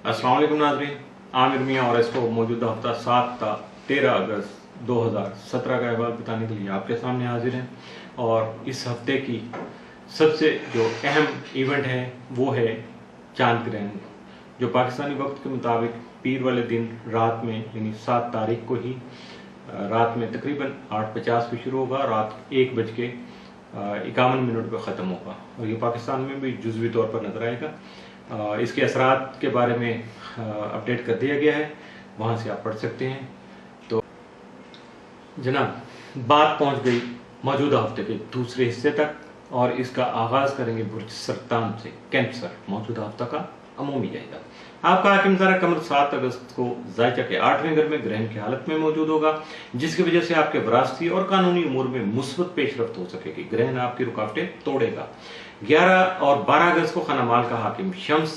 अस्सलाम वालेकुम नाज़रीन, आमिर मियाँ और इसको मौजूदा हफ्ता 7 ता 13 अगस्त 2017 का अहवाल बताने के लिए आपके सामने हाजिर हैं। और इस हफ्ते की सबसे जो अहम इवेंट है वो है चांद ग्रहण, जो पाकिस्तानी वक्त के मुताबिक पीर वाले दिन रात में यानी 7 तारीख को ही रात में तकरीबन 8:50 पे शुरू होगा, रात 1:51 पे ख़त्म होगा और ये पाकिस्तान में भी जुज़वी तौर पर नज़र आएगा। इसके असरात के बारे में अपडेट कर दिया गया है, वहाँ से आप पढ़ सकते हैं। तो जनाब, बात पहुँच गई मौजूदा हफ्ते के दूसरे हिस्से तक और इसका आगाज़ करेंगे बुर्ज सरतान से। कैंसर मौजूदा हफ्ता का अमूमी जायजा। आपका हाकिम ज़रा कमर 7 अगस्त को ज़ायचा के 8वें घर में ग्रहण की हालत में मौजूद होगा, जिसकी वजह से आपके विरासती और कानूनी उमूर में मुस्बत पेशरफ्त हो सकेगी। ग्रहण आपकी रुकावटें तोड़ेगा। 11 और 12 अगस्त को खानामाल का हाकिम शम्स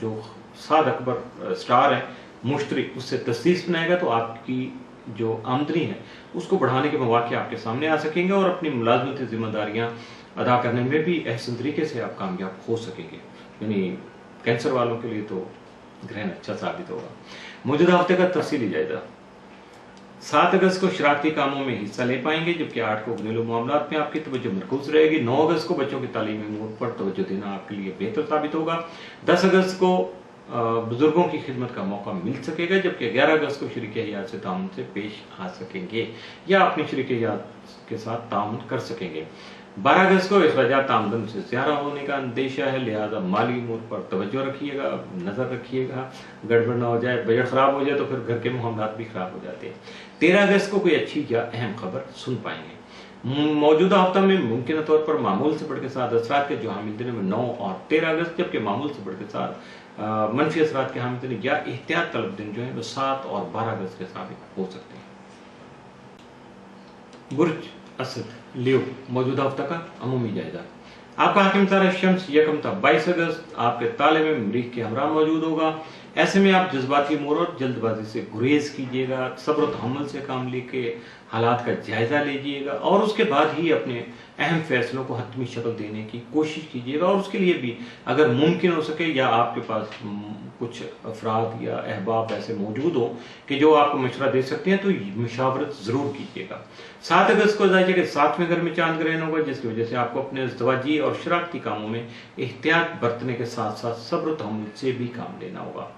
जो साद अकबर स्टार है मुश्तरी, उससे तस्दीस बनाएगा तो आपकी जो आमदनी है उसको बढ़ाने के मौके आपके सामने आ सकेंगे और अपनी मुलाजमती जिम्मेदारियां अदा करने में भी अहसन तरीके से आप कामयाब हो सकेंगे। यानी कैंसर वालों के लिए तो ग्रहण अच्छा साबित होगा। मौजूदा हफ्ते का तफसीली जायजा। 7 अगस्त को शरारती कामों में हिस्सा ले पाएंगे, जबकि 8 को घरेलू मामलात में आपकी तवज्जो मरकूज रहेगी। 9 अगस्त को बच्चों की तालीमी उमूर पर तवज्जो देना आपके लिए बेहतर साबित होगा। 10 अगस्त को बुजुर्गों की खिदमत का मौका मिल सकेगा, जबकि 11 अगस्त को शरीक हयात से ताउन से पेश आ सकेंगे या अपनी शरीक हयात के साथ ताउन कर सकेंगे। 12 अगस्त को अखराजात आमदन से ज़्यादा होने का अंदेशा है, लिहाजा माली उमूर पर तवज्जो रखिएगा, नज़र रखिएगा, गड़बड़ ना हो जाए, बजट ख़राब हो जाए तो फिर घर के मामलात भी ख़राब हो जाते हैं। 13 अगस्त को कोई अच्छी या अहम खबर सुन पाएंगे। मौजूदा हफ्ता में मुमकिन तौर पर मामूल से बढ़ के साथ असरात के जो हामिल दिन में 9 और 13 अगस्त, जबकि मामूल से बढ़ के साथ मनफी असरात के हामिल दिन या एहतियात तलब दिन जो है वो 7 और 12 अगस्त के साबित हो सकते हैं। बुर्ज असद लियो मौजूदा हफ्ता का अमूमी जायजा। आपका हाकिम तारा शम्स यकम था 22 अगस्त आपके ताले में मरीख के हमरा मौजूद होगा। ऐसे में आप जज्बाती उमूर और जल्दबाजी से गुरेज कीजिएगा, सब्र तहम्मुल से काम लेके हालात का जायजा लीजिएगा और उसके बाद ही अपने अहम फैसलों को हतमी शक्ल देने की कोशिश कीजिएगा। और उसके लिए भी अगर मुमकिन हो सके या आपके पास कुछ अफराद या अहबाब ऐसे मौजूद हो कि जो आपको मशवरा दे सकते हैं तो मुशावरत ज़रूर कीजिएगा। 7 अगस्त को जायजा के 7वें घर में चांद ग्रहण होगा, जिसकी वजह से आपको अपने इज़्दिवाजी और शरारती कामों में एहतियात बरतने के साथ साथ सब्र तहम्मुल से भी काम लेना होगा।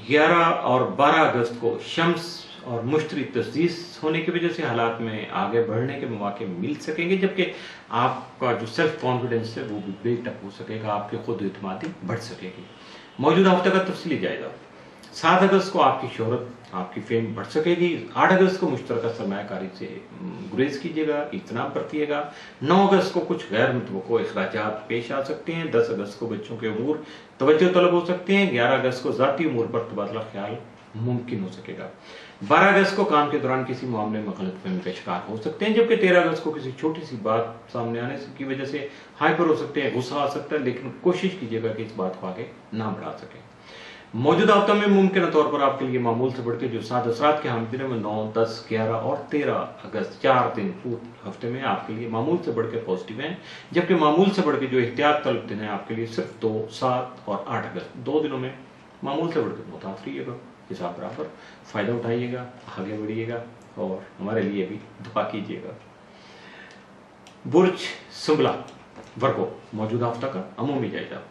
11 और 12 अगस्त को शम्स और मुश्तरी तस्दीस होने की वजह से हालात में आगे बढ़ने के मौके मिल सकेंगे, जबकि आपका जो सेल्फ कॉन्फिडेंस है वो भी बिल्टअप हो सकेगा, आपकी खुद एतमादी बढ़ सकेगी। मौजूदा हफ्ते का तफसीली जायजा। 7 अगस्त को आपकी शोहरत, आपकी फेम बढ़ सकेगी। 8 अगस्त को मुश्तरका सरमायाकारी से गुरेज कीजिएगा, इज्तनाब बरतिएगा। 9 अगस्त को कुछ गैर मुतवक्को अखराजात पेश आ सकते हैं। 10 अगस्त को बच्चों के उमूर तवज्जो तलब हो सकते हैं। 11 अगस्त को ज़ाती उमूर पर तबादला ख्याल मुमकिन हो सकेगा। 12 अगस्त को काम के दौरान किसी मामले में गलतफहमी का शिकार हो सकते हैं, जबकि 13 अगस्त को किसी छोटी सी बात सामने आने की वजह से हाइपर हो सकते हैं, गुस्सा आ सकता है, लेकिन कोशिश कीजिएगा कि इस बात को आगे ना बढ़ा सकें। मौजूदा हफ्ता में मुमकिन तौर पर आपके लिए मामूल से बढ़कर जो 7 असरात के हामिल दिन में 9, 10, 11 और 13 अगस्त 4 दिन पूरे हफ्ते में आपके लिए मामूल से बढ़कर पॉजिटिव हैं, जबकि मामूल से बढ़कर जो एहतियात तलब दिन है आपके लिए सिर्फ 2, 7 और 8 अगस्त 2 दिनों में मामूल से बढ़कर मुतासर रहिएगा। हिसाब बराबर फ़ायदा उठाइएगा, आगे बढ़िएगा और हमारे लिए भी दुआ कीजिएगा। बुर्ज सुंबला वर्गो मौजूदा हफ्ता का अमूमी जायजा।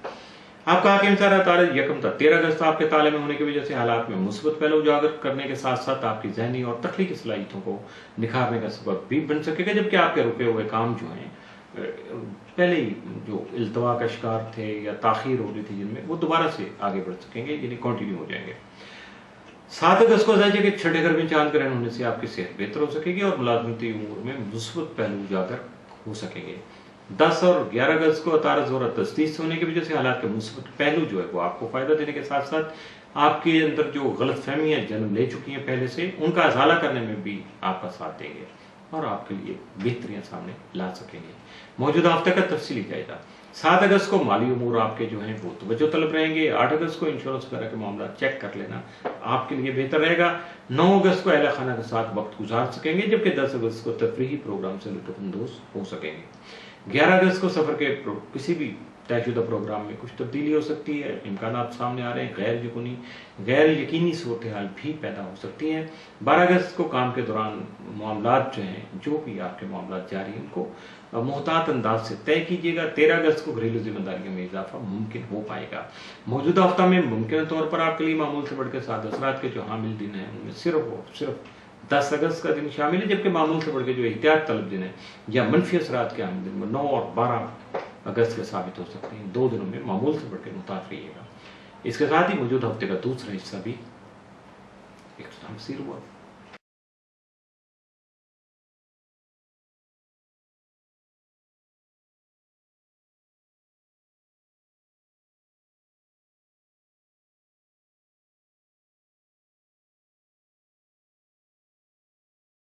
आपका हाकिम तारा तारीख यकम था 13 अगस्त आपके ताले में होने की वजह से हालात में मुस्बत पहलू उजागर करने के साथ साथ आपकी जहनी और तख्लीकी सलाहियतों को निखारने का सबब भी बन सकेगा, जबकि आपके रुके हुए काम जो हैं पहले ही जो इल्तवा का शिकार थे या ताखीर हो रही थी जिनमें, वो दोबारा से आगे बढ़ सकेंगे, यानी कंटिन्यू हो जाएंगे। 7 अगस्त को जायजा के 6ठे घर में चांद ग्रहण होने से आपकी सेहत बेहतर हो सकेगी और मुलाजमती उमूर में मुस्बत पहलू उजागर हो सकेंगे। 10 और 11 अगस्त को अतारा ज़ोरा तस्दीस होने की वजह से हालात के मुस्बत पहलू जो है वो आपको फ़ायदा देने के साथ साथ आपके अंदर जो गलत फहमियाँ जन्म ले चुकी हैं पहले से, उनका अजाला करने में भी आपका साथ देंगे और आपके लिए बेहतरियाँ सामने ला सकेंगे। मौजूदा हफ्ते का तफसीली जायजा। 7 अगस्त को माली उमूर आपके जो हैं वो तवज्जो तलब रहेंगे। 8 अगस्त को इंश्योरेंस वगैरह के मामला चेक कर लेना आपके लिए बेहतर रहेगा। 9 अगस्त को अहले खाना के साथ वक्त गुजार सकेंगे, जबकि 10 अगस्त को तफरीही प्रोग्राम से लुत्फ अंदोज हो सकेंगे। 11 अगस्त को सफर के किसी भी طے شدہ پروگرام میں کچھ تبدیلی ہو سکتی ہے، امکانات سامنے آ رہے ہیں، غیر یقینی صورتحال بھی پیدا ہو سکتی ہیں۔ 12 اگست کو کام کے دوران معاملات جو ہیں، جو بھی آپ کے معاملات جاری ہیں، ان کو محتاط انداز سے طے کیجیے گا۔ 13 اگست کو گھریلو ذمہ داریوں میں اضافہ ممکن ہو پائے گا۔ موجودہ ہفتہ میں ممکنہ طور پر آپ کے لیے معمول سے بڑھ کے 7 اثرات کے جو حامل دن ہیں ان میں صرف 10 اگست کا دن شامل ہے، جبکہ معمول سے بڑھ کے جو احتیاط طلب دن ہیں یا منفی اثرات کے حامل دن وہ 9 اور 12 اگست کے ثابت ہو سکتے ہیں۔ 2 دنوں میں معمول سے بڑھ کے محتاط رہیے گا۔ اس کے ساتھ ہی موجودہ ہفتے کا دوسرا حصہ بھی اختتام پذیر ہوا۔